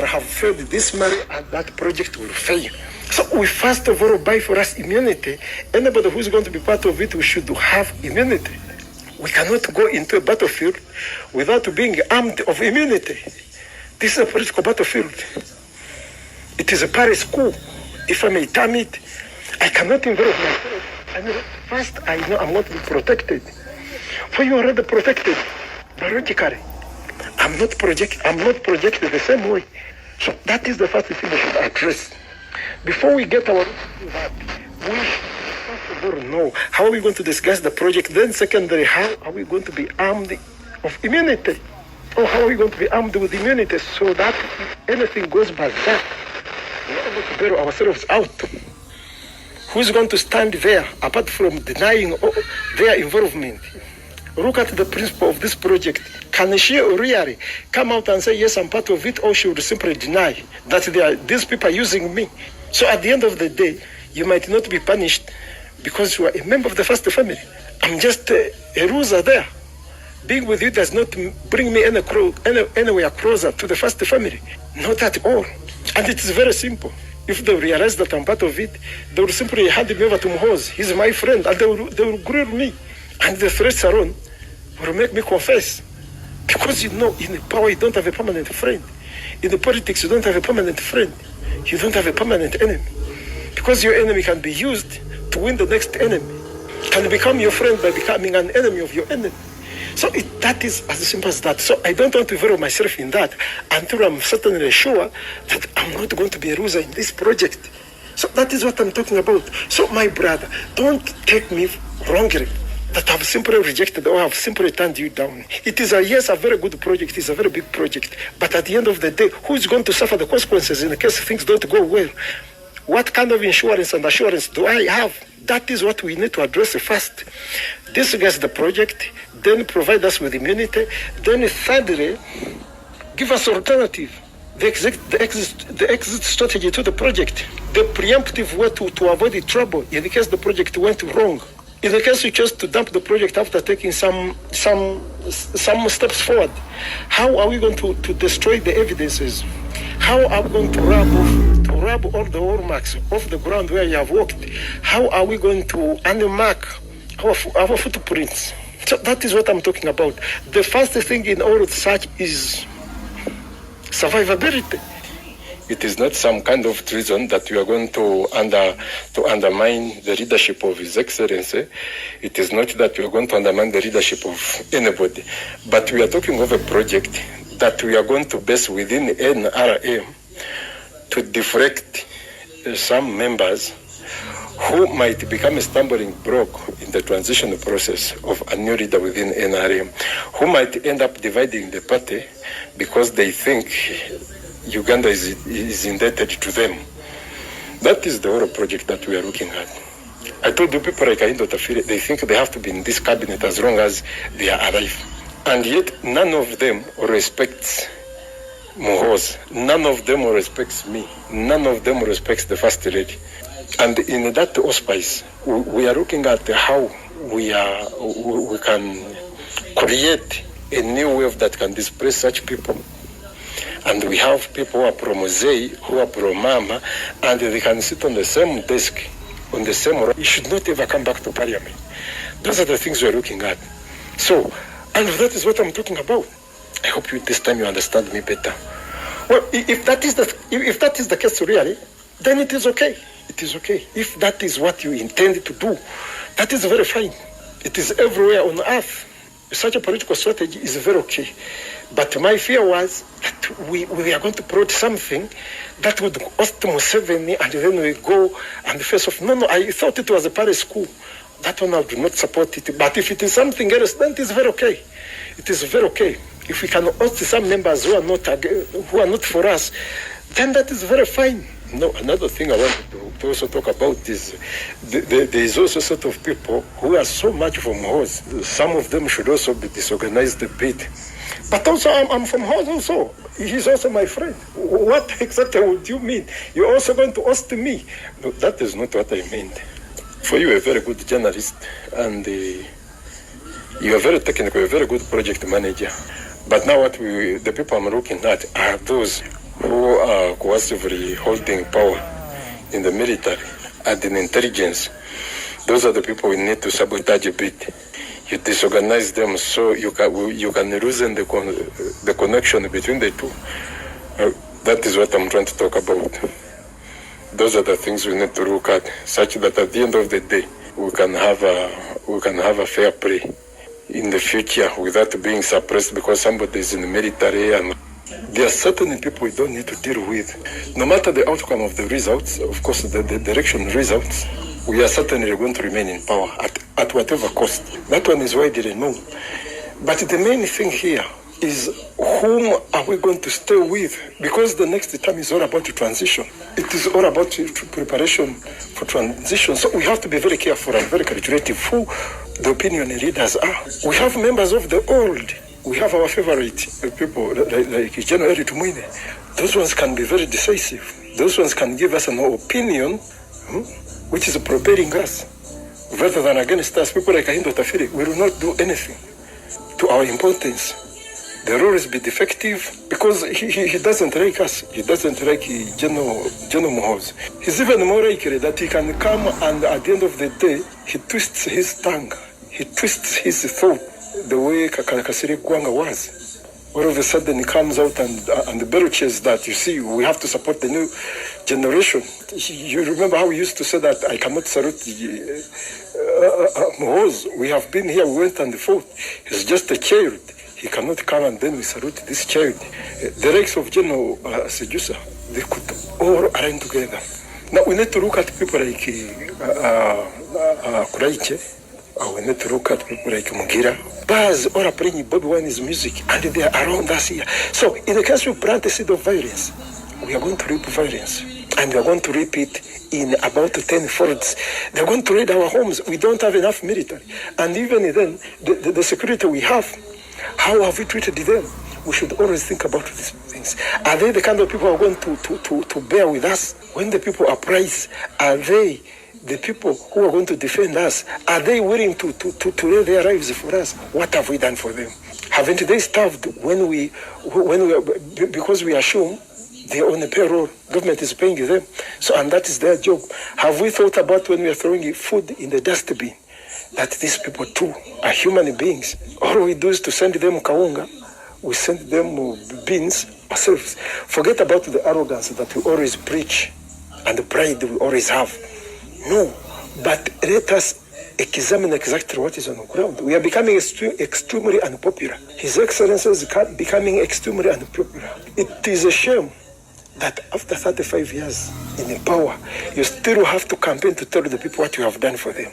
have failed this marriage and that project will fail. So we first of all buy for us immunity. Anybody who's going to be part of it, we should have immunity. We cannot go into a battlefield without being armed of immunity. This is a political battlefield. It is a Paris coup, if I may term it. I cannot involve myself. First, I know I'm not protected. For you are already protected, biologically. I'm not projected the same way. So that is the first thing we should address. Before we get our that, we first of all know how are we going to discuss the project. Then secondary, how are we going to be armed of immunity? Or how are we going to be armed with immunity so that if anything goes by that, we are going to bail ourselves out. Who's going to stand there apart from denying their involvement? Look at the principle of this project. Can she really come out and say, yes, I'm part of it, or she would simply deny that these people are using me? So at the end of the day, you might not be punished because you are a member of the first family. I'm just a loser there. Being with you does not bring me anywhere closer to the first family. Not at all. And it is very simple. If they realize that I'm part of it, they will simply hand me over to Muhoz. He's my friend, and they will grill me. And the threats alone will make me confess. Because in the power, you don't have a permanent friend. In the politics, you don't have a permanent friend. You don't have a permanent enemy. Because your enemy can be used to win the next enemy. Can become your friend by becoming an enemy of your enemy. So that is as simple as that. So I don't want to involve myself in that until I'm certainly sure that I'm not going to be a loser in this project. So that is what I'm talking about. So my brother, don't take me wrongly that I've simply rejected or have simply turned you down. It is a very good project. It's a very big project. But at the end of the day, who is going to suffer the consequences in the case things don't go well? What kind of insurance and assurance do I have? That is what we need to address first. Discuss the project, then provide us with immunity, then thirdly, give us alternative, the exit strategy to the project, the preemptive way to avoid the trouble in the case the project went wrong. In the case we chose to dump the project after taking some steps forward, how are we going to destroy the evidences? How are we going to rub all the hallmarks off the ground where you have walked? How are we going to unmark our footprints? So that is what I'm talking about. The first thing in all of such is survivability. It is not some kind of treason that we are going to undermine the leadership of His Excellency. It is not that we are going to undermine the leadership of anybody. But we are talking of a project that we are going to base within NRM to deflect some members who might become a stumbling block in the transition process of a new leader within NRM, who might end up dividing the party because they think Uganda is indebted to them. That is the whole project that we are looking at. I told you people like Aindo Tafire, they think they have to be in this cabinet as long as they are alive. And yet none of them respects Muhoz. None of them respects me. None of them respects the First Lady. And in that auspice, we are looking at how we can create a new wave that can displace such people. And we have people who are pro-Musei, who are pro-Mama, and they can sit on the same desk, on the same row. You should not ever come back to Parliament. Those are the things we're looking at. So, and that is what I'm talking about. I hope this time you understand me better. Well, if that is the case really, then it is okay. It is okay. If that is what you intend to do, that is very fine. It is everywhere on earth. Such a political strategy is very okay. But my fear was that we are going to promote something that would host Museveni and then we go and face off. No, I thought it was a Paris school. That one I do not support it. But if it is something else, then it is very okay. It is very okay. If we can host some members who are not for us, then that is very fine. No, another thing I want to also talk about is there is also sort of people who are so much from Muhoz. Some of them should also be disorganized a bit. But also, I'm from Muhoz also. He's also my friend. What exactly would you mean? You're also going to host me? No, that is not what I meant. For you, a very good journalist, and you are very technical, a very good project manager. But now the people I'm looking at are those who are coercively holding power in the military and in intelligence. Those are the people we need to sabotage a bit. You disorganize them so you can loosen the connection between the two. That is what I'm trying to talk about. Those are the things we need to look at, such that at the end of the day, we can have a fair play in the future without being suppressed because somebody is in the military. And there are certain people we don't need to deal with. No matter the outcome of the results, of course, the direction results, we are certainly going to remain in power at whatever cost. That one is widely known. But the main thing here is whom are we going to stay with? Because the next term is all about transition. It is all about preparation for transition. So we have to be very careful and very calculative who the opinion leaders are. We have members of the old. We have our favorite people like General Tumwine. Those ones can be very decisive. Those ones can give us an opinion which is propelling us rather than against us. People like Ahindo Tafiri will not do anything to our importance. They'll always be defective because he doesn't like us. He doesn't like General Mohoz. He's even more likely that he can come and at the end of the day, he twists his tongue. He twists his thought the way Kasirye Gwanga was. All of a sudden he comes out and belches that, you see, we have to support the new generation. You remember how we used to say that I cannot salute Mohoz. We have been here, we went and fought. He's just a child. He cannot come and then we salute this child. The ranks of General Sejusa, they could all align together. Now we need to look at people like Kuraiche. We need to look at people like Mugira. Baz all are playing Bobby Wine's music and they are around us here. So in the case we plant a seed of violence, we are going to reap violence. And we are going to reap it in about 10 folds. They're going to raid our homes. We don't have enough military. And even then, the security we have, how have we treated them? We should always think about these things. Are they the kind of people who are going to bear with us when the people uprise? Are they the people who are going to defend us? Are they willing to lay their lives for us? What have we done for them? Haven't they starved because we assume they're on a payroll, government is paying them, so and that is their job? Have we thought about when we are throwing food in the dustbin that these people too are human beings? All we do is to send them kaunga, we send them beans ourselves. Forget about the arrogance that we always preach and the pride we always have. No, but let us examine exactly what is on the ground. We are becoming extremely unpopular. His Excellency is becoming extremely unpopular. It is a shame that after 35 years in power, you still have to campaign to tell the people what you have done for them.